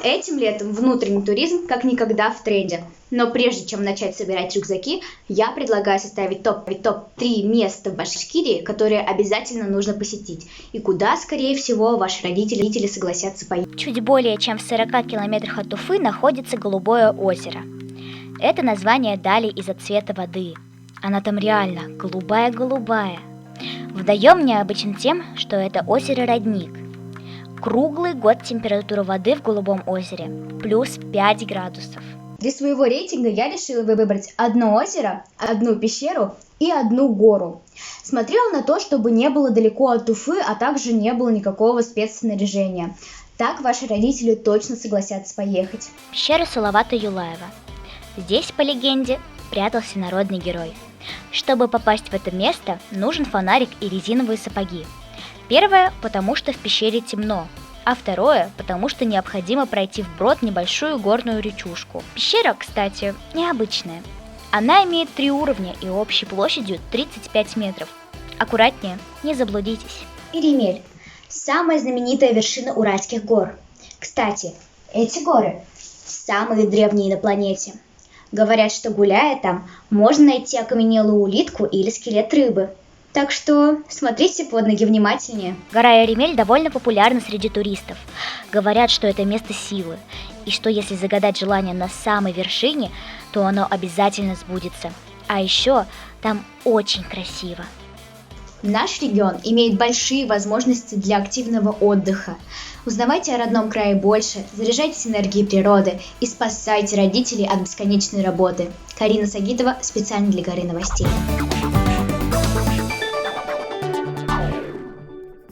Этим летом внутренний туризм как никогда в тренде. Но прежде чем начать собирать рюкзаки, я предлагаю составить топ-3 места в Башкирии, которые обязательно нужно посетить, и куда, скорее всего, ваши родители согласятся поехать. Чуть более чем в 40 километрах от Уфы находится Голубое озеро. Это название дали из-за цвета воды. Она там реально голубая-голубая. Вдаем необычен тем, что это озеро-родник. Круглый год температура воды в Голубом озере плюс 5 градусов. Для своего рейтинга я решила выбрать одно озеро, одну пещеру и одну гору. Смотрела на то, чтобы не было далеко от Уфы, а также не было никакого спецснаряжения. Так ваши родители точно согласятся поехать. Пещера Салавата Юлаева. Здесь, по легенде, прятался народный герой. Чтобы попасть в это место, нужен фонарик и резиновые сапоги. Первое, потому что в пещере темно, а второе, потому что необходимо пройти вброд небольшую горную речушку. Пещера, кстати, необычная. Она имеет 3 уровня и общей площадью 35 метров. Аккуратнее, не заблудитесь. Иремель – самая знаменитая вершина Уральских гор. Кстати, эти горы самые древние на планете. Говорят, что гуляя там, можно найти окаменелую улитку или скелет рыбы. Так что смотрите под ноги внимательнее. Гора Иремель довольно популярна среди туристов. Говорят, что это место силы, и что если загадать желание на самой вершине, то оно обязательно сбудется. А еще там очень красиво. Наш регион имеет большие возможности для активного отдыха. Узнавайте о родном крае больше, заряжайтесь энергией природы и спасайте родителей от бесконечной работы. Карина Сагитова специально для Горы новостей.